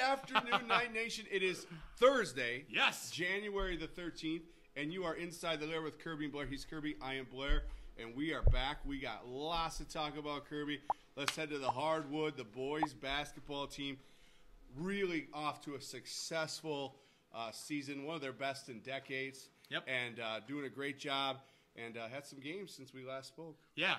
afternoon, Night Nation. It is Thursday, Yes. January the 13th, and you are inside the Lair with Kirby and Blair. He's Kirby, I am Blair, and we are back. We got lots to talk about, Kirby. Let's head to the hardwood. The boys basketball team really off to a successful season, one of their best in decades. Yep. And doing a great job, and had some games since we last spoke. Yeah.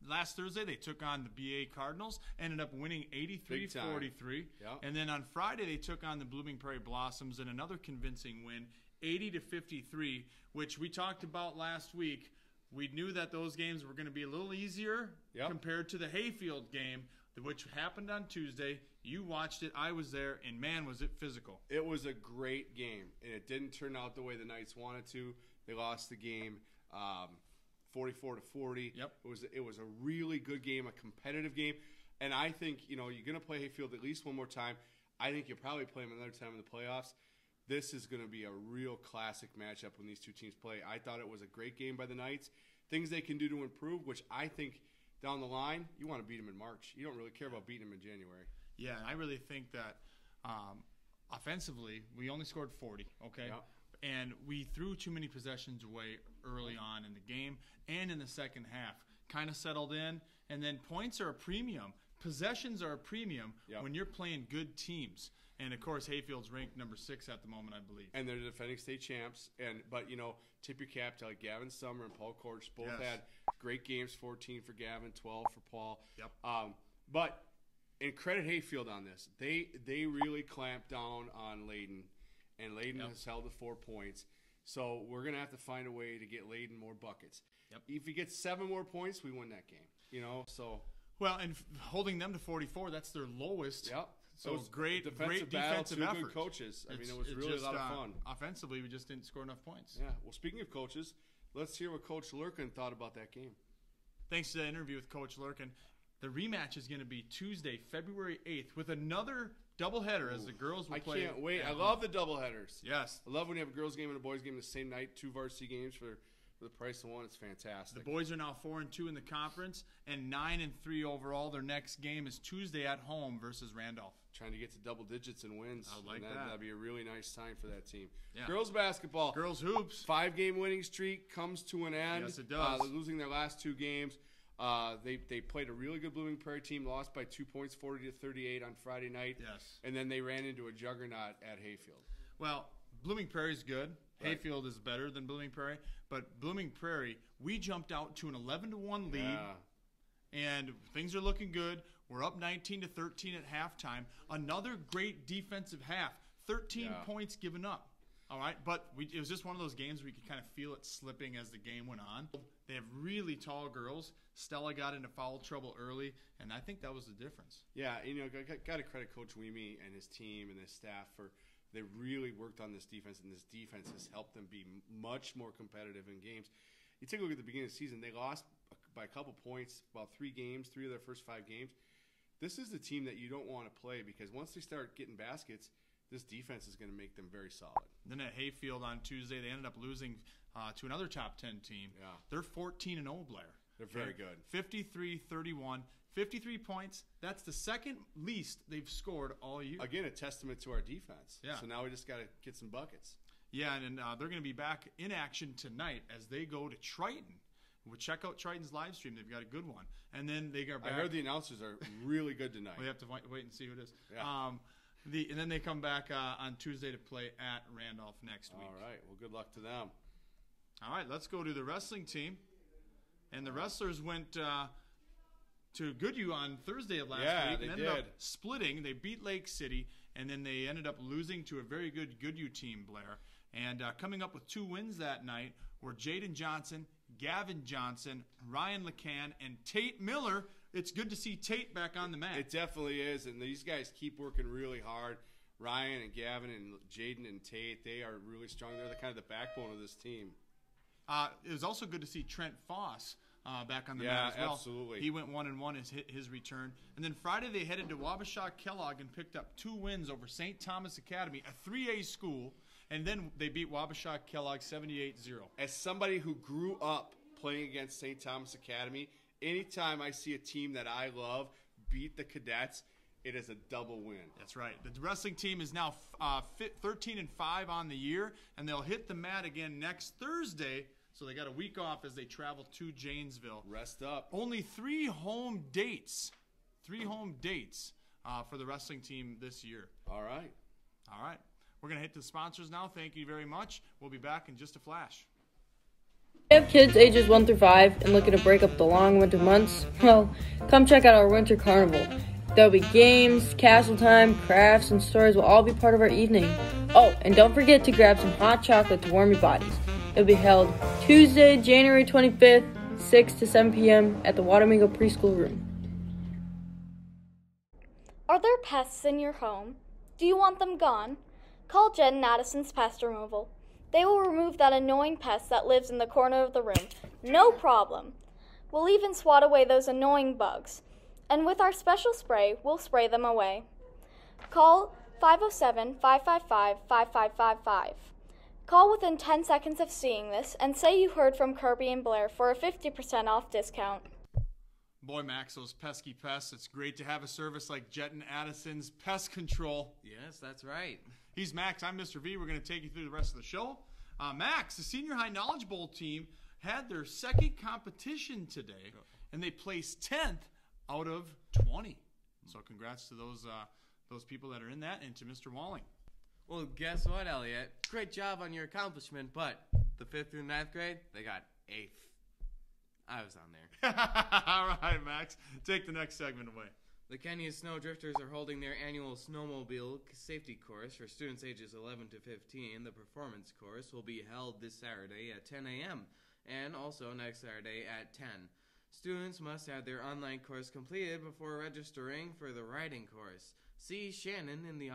Last Thursday, they took on the BA Cardinals, ended up winning 83-43. Yep. And then on Friday, they took on the Blooming Prairie Blossoms in another convincing win, 80-53, which we talked about last week. We knew that those games were going to be a little easier compared to the Hayfield game, which happened on Tuesday. You watched it. I was there, and, man, was it physical. It was a great game, and it didn't turn out the way the Knights wanted to. They lost the game 44-40. Yep. It was a really good game, a competitive game. And I think, you're going to play Hayfield at least one more time. I think you'll probably play them another time in the playoffs. This is going to be a real classic matchup when these two teams play. I thought it was a great game by the Knights. Things they can do to improve, which I think down the line, you want to beat them in March. You don't really care about beating them in January. Yeah, and I really think that offensively, we only scored 40, okay? Yep. And we threw too many possessions away early on in the game and in the second half. Kind of settled in, and then points are a premium. Possessions are a premium when you're playing good teams. And, of course, Hayfield's ranked number 6 at the moment, I believe. And they're the defending state champs. But tip your cap to Gavin Summer and Paul Korch. Both had great games, 14 for Gavin, 12 for Paul. Yep. And credit Hayfield on this. They really clamped down on Layden. And Layden has held to 4 points. So we're going to have to find a way to get Layden more buckets. Yep. If he gets 7 more points, we win that game. Well, and holding them to 44, that's their lowest. Yep. So great defensive effort. Good coaches. I mean, it was really a lot of fun. Offensively, we just didn't score enough points. Yeah. Well, speaking of coaches, let's hear what Coach Lurkin thought about that game. Thanks to the interview with Coach Lurkin. The rematch is going to be Tuesday, February 8th, with another doubleheader as the girls will play. I can't wait. I love the doubleheaders. Yes. I love when you have a girls' game and a boys' game the same night, 2 varsity games for the price of one. It's fantastic. The boys are now 4-2 in the conference and 9-3 overall. Their next game is Tuesday at home versus Randolph. Trying to get to double digits in wins. I like that. That'd be a really nice time for that team. Yeah. Girls basketball. Girls hoops. 5-game winning streak comes to an end. Yes, it does. They're losing their last 2 games. They played a really good Blooming Prairie team, lost by 2 points, 40-38 on Friday night. Yes. And then they ran into a juggernaut at Hayfield. Well, Blooming Prairie's good. Right. Hayfield is better than Blooming Prairie. But Blooming Prairie, we jumped out to an 11-1 lead. And things are looking good. We're up 19-13 at halftime. Another great defensive half. 13 points given up. All right, but it was just one of those games where you could kind of feel it slipping as the game went on. They have really tall girls. Stella got into foul trouble early, and I think that was the difference. Yeah, got to credit Coach Weemy and his team and his staff for they really worked on this defense, and this defense has helped them be much more competitive in games. You take a look at the beginning of the season, they lost by a couple points, about 3 games, 3 of their first 5 games. This is the team that you don't want to play because once they start getting baskets, this defense is going to make them very solid. Then at Hayfield on Tuesday, they ended up losing to another top 10 team. Yeah. They're 14-0, Blair. They're very good. 53-31, 53 points. That's the second least they've scored all year. Again, a testament to our defense. Yeah. So now we just got to get some buckets. Yeah, and they're going to be back in action tonight as they go to Triton. We'll check out Triton's live stream. They've got a good one. And then they got back. I heard the announcers are really good tonight. We have to wait and see who it is. Yeah. And then they come back on Tuesday to play at Randolph next week. All right. Well, good luck to them. All right, let's go to the wrestling team. And the wrestlers went to Goodhue on Thursday of last week and ended up splitting. They beat Lake City, and then they ended up losing to a very good Goodhue team, Blair. And coming up with 2 wins that night were Jaden Johnson, Gavin Johnson, Ryan LeCan, and Tate Miller. It's good to see Tate back on the mat. It definitely is, and these guys keep working really hard. Ryan and Gavin and Jaden and Tate, they are really strong. They're kind of the backbone of this team. It was also good to see Trent Foss back on the mat as well. Yeah, absolutely. He went 1-1 his return. And then Friday they headed to Wabasha Kellogg and picked up 2 wins over St. Thomas Academy, a 3A school. And then they beat Wabasha Kellogg 78-0. As somebody who grew up playing against St. Thomas Academy, anytime I see a team that I love beat the Cadets, it is a double win. That's right. The wrestling team is now 13-5 on the year, and they'll hit the mat again next Thursday. So they got a week off as they travel to Janesville. Rest up. Only 3 home dates. 3 home dates for the wrestling team this year. All right. All right. We're going to hit the sponsors now. Thank you very much. We'll be back in just a flash. If you have kids ages 1 through 5 and looking to break up the long winter months, well, come check out our winter carnival. There'll be games, castle time, crafts, and stories will all be part of our evening. Oh, and don't forget to grab some hot chocolate to warm your bodies. It'll be held Tuesday, January 25th, 6 to 7 p.m. at the Wadamingo Preschool Room. Are there pests in your home? Do you want them gone? Call Jen and Addison's Pest Removal. They will remove that annoying pest that lives in the corner of the room. No problem. We'll even swat away those annoying bugs. And with our special spray, we'll spray them away. Call 507-555-5555. Call within 10 seconds of seeing this and say you heard from Kirby and Blair for a 50% off discount. Boy, Max, those pesky pests. It's great to have a service like Jet and Addison's Pest Control. Yes, that's right. He's Max. I'm Mr. V. We're going to take you through the rest of the show. Max, the Senior High Knowledge Bowl team had their second competition today, and they placed 10th out of 20. So congrats to those people that are in that and to Mr. Walling. Well, guess what, Elliot? Great job on your accomplishment, but the 5th through 9th grade, they got 8th. I was on there. All right, Max. Take the next segment away. The Kenya Snowdrifters are holding their annual snowmobile safety course for students ages 11 to 15. The performance course will be held this Saturday at 10 a.m. and also next Saturday at 10. Students must have their online course completed before registering for the riding course. See Shannon in the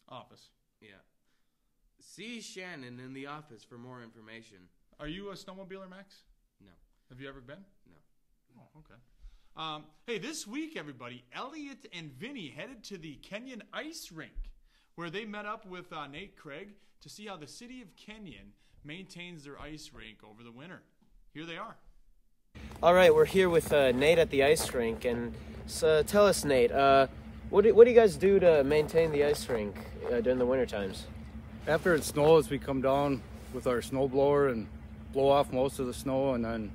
office. Yeah. See Shannon in the office for more information. Are you a snowmobiler, Max? No. Have you ever been? No. Oh, okay. Hey, this week, everybody, Elliot and Vinny headed to the Kenyon Ice Rink, where they met up with Nate Craig to see how the city of Kenyon maintains their ice rink over the winter. Here they are. All right, we're here with Nate at the ice rink, and so tell us, Nate, what do you guys do to maintain the ice rink during the winter times? After it snows, we come down with our snow blower and blow off most of the snow, and then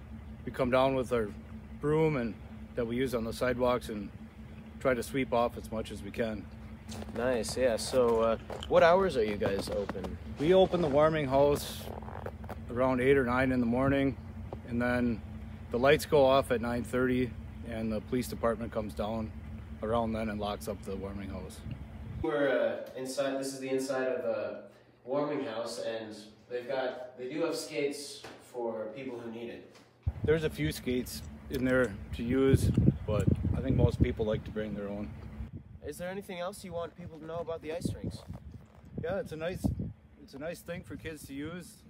we come down with our broom and that we use on the sidewalks and try to sweep off as much as we can. Nice, yeah. So what hours are you guys open? We open the warming house around 8 or 9 in the morning, and then the lights go off at 9:30, and the police department comes down around then and locks up the warming house. We're inside. This is the inside of the warming house, and they do have skates for people who need it. There's a few skates in there to use, but I think most people like to bring their own. Is there anything else you want people to know about the ice rinks? Yeah, it's a nice thing for kids to use.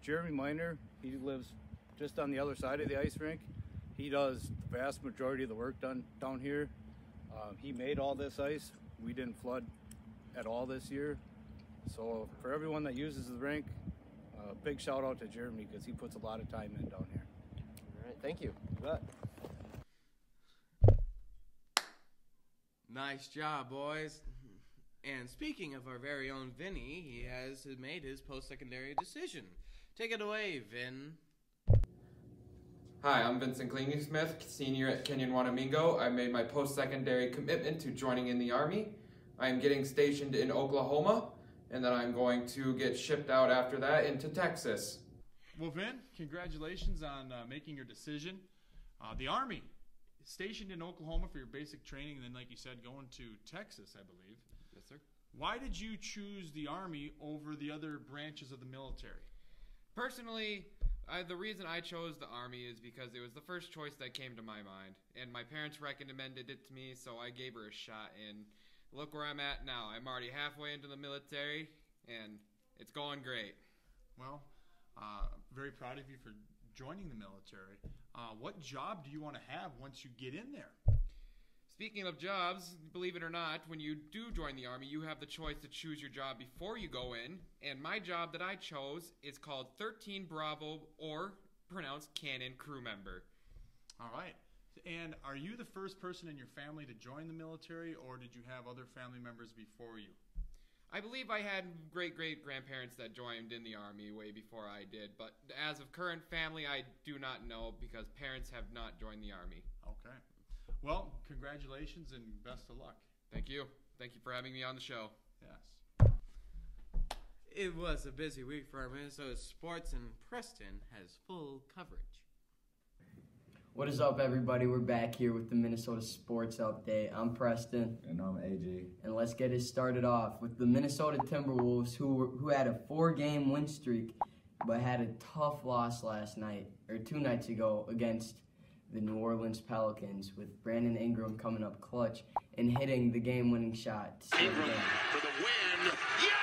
Jeremy Miner, he lives just on the other side of the ice rink. He does the vast majority of the work done down here. He made all this ice. We didn't flood at all this year. So for everyone that uses the rink, big shout out to Jeremy because he puts a lot of time in down here. All right, thank you. You bet. Nice job, boys. And speaking of our very own Vinny, he has made his post-secondary decision. Take it away, Vin. Hi, I'm Vincent Klingy-Smith, senior at Kenyon Wadamingo. I made my post-secondary commitment to joining in the Army. I am getting stationed in Oklahoma, and then I'm going to get shipped out after that into Texas. Well, Vin, congratulations on making your decision. The Army, stationed in Oklahoma for your basic training, and then, like you said, going to Texas, I believe. Yes, sir. Why did you choose the Army over the other branches of the military? Personally, the reason I chose the Army is because it was the first choice that came to my mind, and my parents recommended it to me, so I gave her a shot, and look where I'm at now. I'm already halfway into the military, and it's going great. Well, very proud of you for joining the military. What job do you want to have once you get in there? Speaking of jobs, believe it or not, when you do join the Army, you have the choice to choose your job before you go in, and my job that I chose is called 13 Bravo, or pronounced Cannon Crew Member. All right. And are you the first person in your family to join the military, or did you have other family members before you? I believe I had great-great-grandparents that joined in the Army way before I did, but as of current family, I do not know because parents have not joined the Army. Okay. Well, congratulations and best of luck. Thank you. Thank you for having me on the show. Yes. It was a busy week for our Minnesota sports, and Preston has full coverage. What is up, everybody? We're back here with the Minnesota Sports Update. I'm Preston. And I'm AJ. And let's get it started off with the Minnesota Timberwolves, who had a 4-game win streak, but had a tough loss last night, or 2 nights ago, against the New Orleans Pelicans, with Brandon Ingram coming up clutch and hitting the game-winning shot. Ingram for the win. Yes!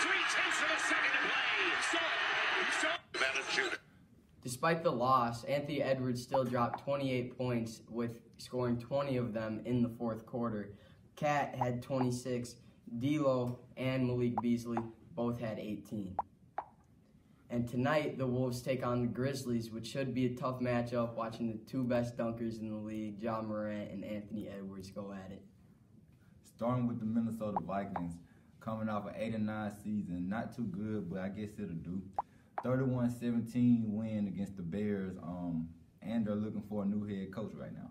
3/10 of a second to play. So, better shooter. Despite the loss, Anthony Edwards still dropped 28 points, with scoring 20 of them in the fourth quarter. Cat had 26. D'Lo and Malik Beasley both had 18. And tonight, the Wolves take on the Grizzlies, which should be a tough matchup, watching the 2 best dunkers in the league, Ja Morant and Anthony Edwards, go at it. Starting with the Minnesota Vikings, coming off an 8-9 season. Not too good, but I guess it'll do. 31-17 win against the Bears, and they're looking for a new head coach right now.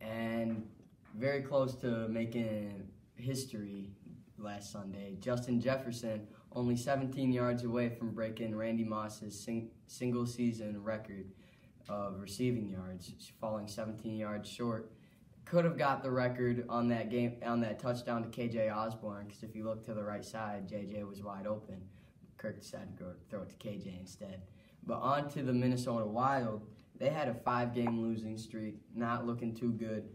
And very close to making history last Sunday, Justin Jefferson, only 17 yards away from breaking Randy Moss's single-season record of receiving yards, falling 17 yards short. Could have got the record on that touchdown to KJ Osborne, because if you look to the right side, JJ was wide open. Kirk decided to throw it to KJ instead. But on to the Minnesota Wild. They had a 5-game losing streak, not looking too good.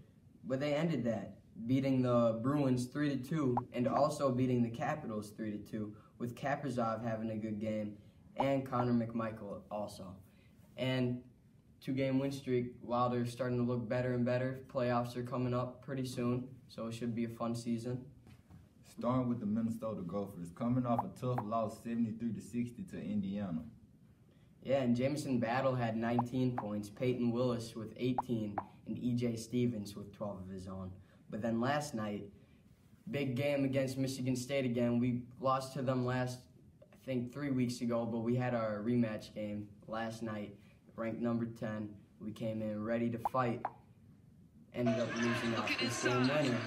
But they ended that, beating the Bruins 3-2 and also beating the Capitals 3-2, with Kaprizov having a good game and Connor McMichael also. And 2-game win streak, Wild are starting to look better and better. Playoffs are coming up pretty soon, so it should be a fun season. Starting with the Minnesota Gophers, coming off a tough loss 73-60 to Indiana. Yeah, and Jamison Battle had 19 points, Peyton Willis with 18, and E.J. Stevens with 12 of his own. But then last night, big game against Michigan State again. We lost to them I think 3 weeks ago, but we had our rematch game last night, ranked number 10. We came in ready to fight, ended up losing out this game winner.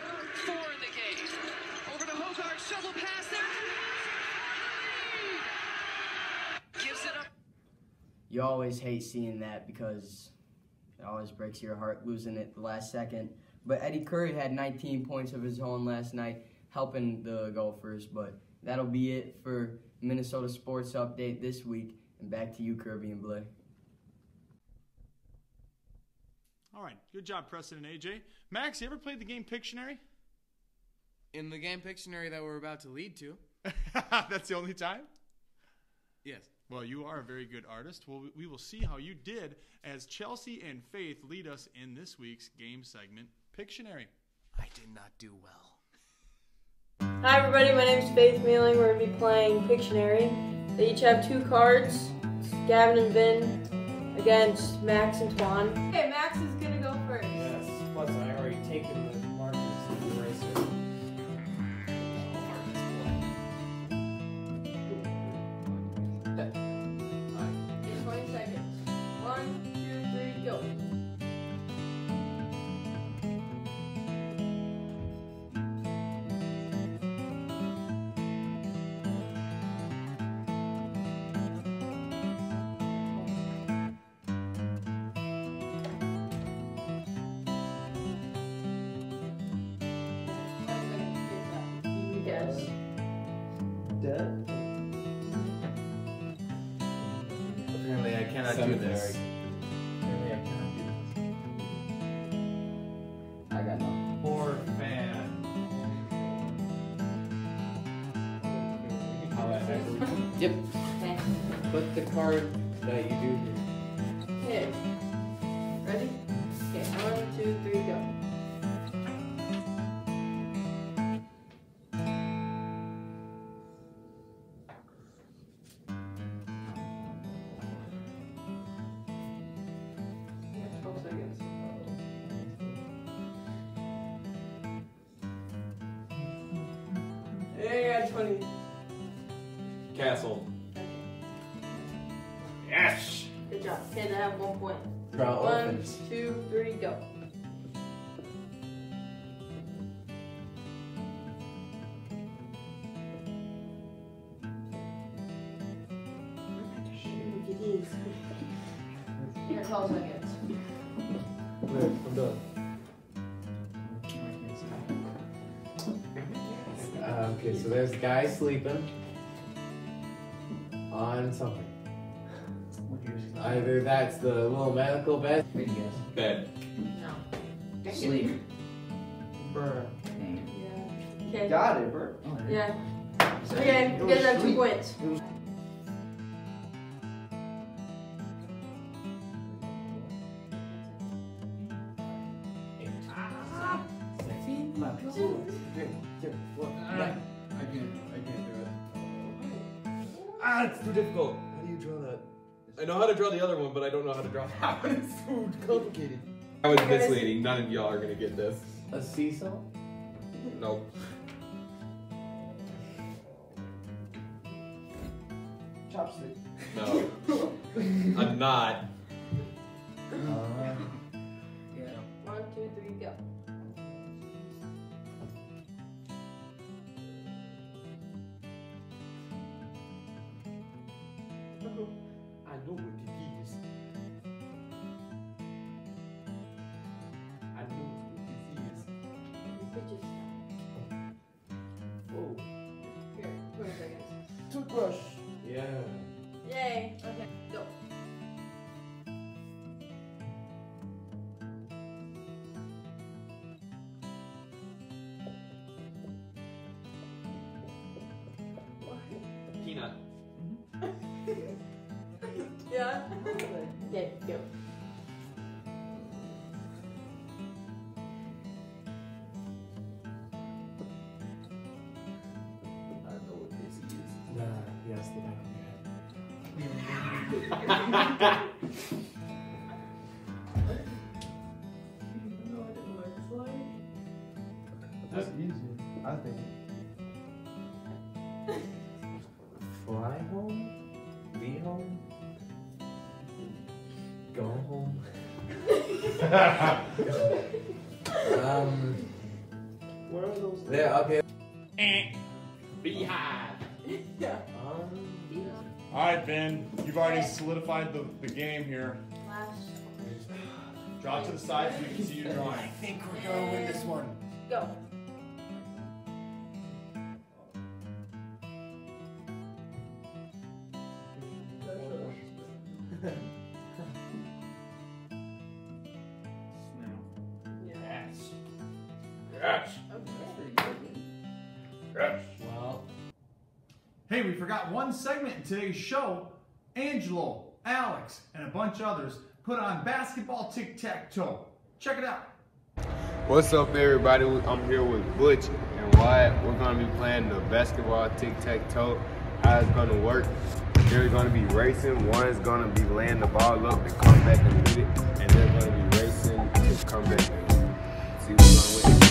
You always hate seeing that because it always breaks your heart losing it the last second. But Eddie Curry had 19 points of his own last night, helping the Gophers. But that'll be it for Minnesota Sports Update this week. And back to you, Kirby and Blake. All right. Good job, Preston and AJ. Max, you ever played the game Pictionary? In the game Pictionary that we're about to lead to. That's the only time? Yes. Well, you are a very good artist. Well, we will see how you did as Chelsea and Faith lead us in this week's game segment, Pictionary. I did not do well. Hi everybody, my name is Faith Mealing. We're going to be playing Pictionary. They each have 2 cards, Gavin and Vin against Max and Twan. Okay, Max is going to go first. Yes, plus I already taken the markers and the eraser. 20 seconds. 1, 2, 3, go. Yes. Dead. Apparently I cannot do this. Apparently I cannot do this. I got no. Poor fan. Yep. Okay. Put the card that you do here. Okay. Ready? Okay, 1, 2, 3, go. Yeah, I got 20. Castle. Yes. Good job. Okay, I have 1 point. Draw 1, opens. 2, 3, go. Here, 12 seconds. I'm done. Okay, so there's a guy sleeping on something. Either that's the little medical bed. What do you guess? Bed. No. Sleep. Bruh. Yeah. Okay. Got it, bro. Yeah. Okay, you guys have 2 points. It's too difficult. How do you draw that? I know how to draw the other one, but I don't know how to draw that one. It's so complicated. I was misleading. None of y'all are gonna get this. A seesaw? Nope. Chopstick. No. I'm not. Yeah. 1, 2, 3, go. I know what it is. I know what this is. Whoa. Here, 20 seconds. Toothbrush. Yeah. Yay. Okay, go. Peanut. Yeah. Okay, go. I know what this is. Yes, the back of your head. That's easier, I think. Fly home? Be home? Go home? What are those? There, okay. Beehive. Yeah. All right, Ben. You've already solidified the game here. Draw to the side so you can see your drawing. I think we're gonna win this one. Go. Yes. Yes. Yes. Well. Hey, we forgot one segment in today's show. Angelo, Alex, and a bunch of others put on basketball tic-tac-toe. Check it out. What's up, everybody? I'm here with Butch and Wyatt. We're going to be playing the basketball tic-tac-toe. How it's going to work. They're going to be racing. One is going to be laying the ball up to come back and hit it. And they're going to be racing to come back and see who's going to win.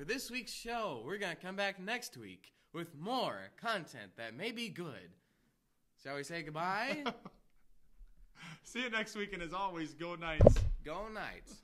for this week's show. We're going to come back next week with more content that may be good. Shall we say goodbye? See you next week, and as always, go Knights. Go Knights.